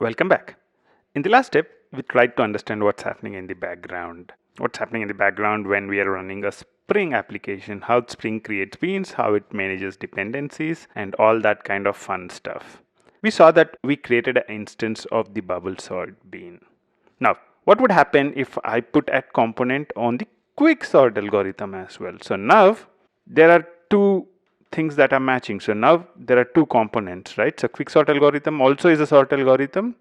Welcome back. In the last step, we tried to understand what's happening in the background. What's happening in the background when we are running a Spring application, how Spring creates beans, how it manages dependencies, and all that kind of fun stuff. We saw that we created an instance of the bubble sort bean. Now, what would happen if I put add component on the quick sort algorithm as well? So now there are two things that are matching. So now there are two components, right? So quick sort algorithm also is a sort algorithm,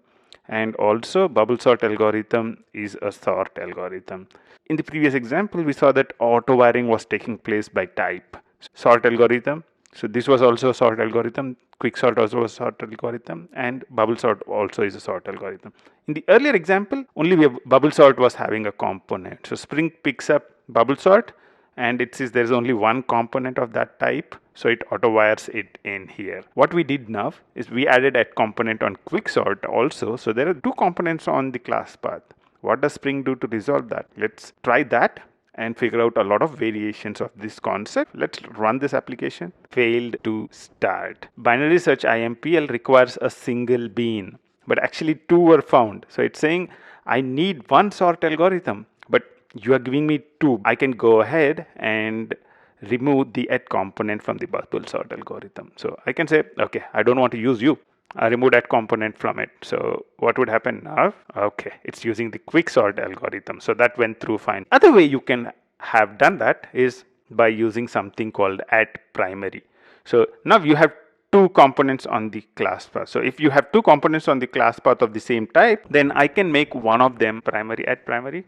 and also bubble sort algorithm is a sort algorithm. In the previous example, we saw that auto wiring was taking place by type. Sort algorithm. So this was also a sort algorithm. Quick sort also a sort algorithm, and bubble sort also is a sort algorithm. In the earlier example, only bubble sort was having a component. So Spring picks up bubble sort, and it says there's only one component of that type, so it auto wires it in here. What we did now is we added a component on quicksort also, so there are two components on the class path. What does Spring do to resolve that? Let's try that and figure out a lot of variations of this concept. Let's run this application. Failed to start. Binary search IMPL requires a single bean, but actually two were found. So it's saying I need one sort algorithm, but you are giving me two. I can go ahead and remove the add component from the bubble sort algorithm. So I can say, okay, I don't want to use you. I remove that component from it. So what would happen now? Okay, it's using the quick sort algorithm. So that went through fine. Other way you can have done that is by using something called add primary. So now you have two components on the class path. So if you have two components on the class path of the same type, then I can make one of them primary, add primary,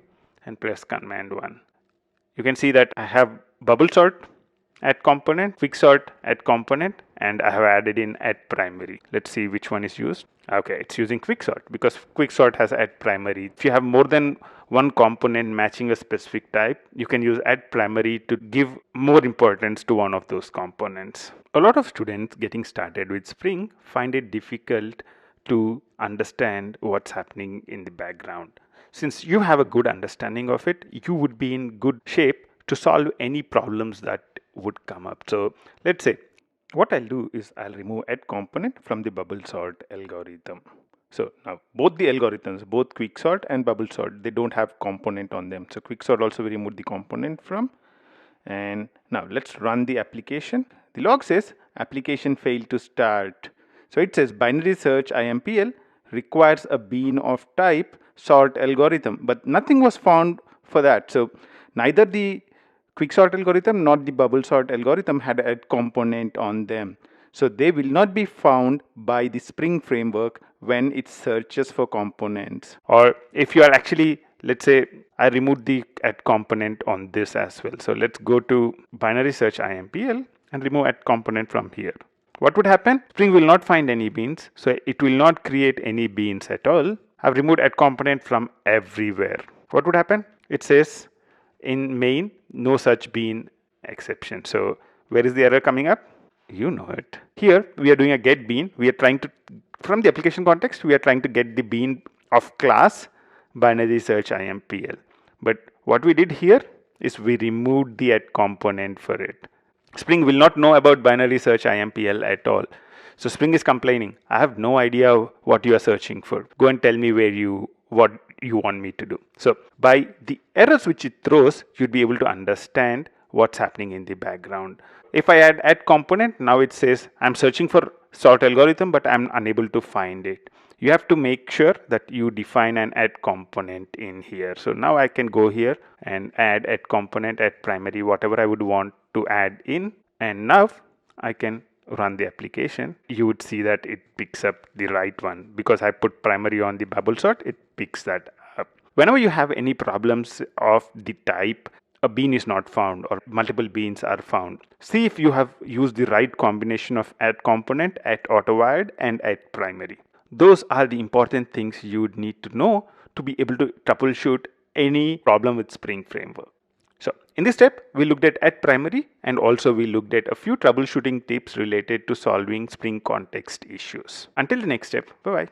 and press command 1. You can see that I have bubble sort add component, quick sort add component, and I have added in add primary. Let's see which one is used. Okay, it's using quick sort because quick sort has add primary. If you have more than one component matching a specific type, you can use add primary to give more importance to one of those components. A lot of students getting started with Spring find it difficult to understand what's happening in the background. Since you have a good understanding of it, you would be in good shape to solve any problems that would come up. So let's say what I'll do is I'll remove add component from the bubble sort algorithm. So now both the algorithms, both quick sort and bubble sort, they don't have component on them. So quick sort also we remove the component from. And now let's run the application. The log says application failed to start. So it says binary search IMPL requires a bean of type sort algorithm, but nothing was found for that. So neither the quick sort algorithm nor the bubble sort algorithm had a component on them. So they will not be found by the Spring framework when it searches for components. Or if you are actually, let's say I removed the add component on this as well. So let's go to binary search IMPL and remove add component from here. What would happen? Spring will not find any beans, so it will not create any beans at all. I've removed add component from everywhere. What would happen? It says in main, no such bean exception. So where is the error coming up? You know it. Here we are doing a get bean. We are trying to, from the application context, we are trying to get the bean of class binary search IMPL. But what we did here is we removed the add component for it. Spring will not know about binary search IMPL at all. So Spring is complaining, I have no idea what you are searching for. Go and tell me what you want me to do. So by the errors which it throws, you'd be able to understand what's happening in the background. If I add component, now it says I'm searching for sort algorithm, but I'm unable to find it. You have to make sure that you define an add component in here. So now I can go here and add component, add primary, whatever I would want to add in. And now I can run the application. You would see that it picks up the right one because I put primary on the bubble sort, it picks that up. Whenever you have any problems of the type a bean is not found or multiple beans are found, see if you have used the right combination of add component, add auto wired, and add primary. Those are the important things you would need to know to be able to troubleshoot any problem with Spring framework. So in this step, we looked at add primary, and also we looked at a few troubleshooting tips related to solving Spring context issues. Until the next step, bye-bye.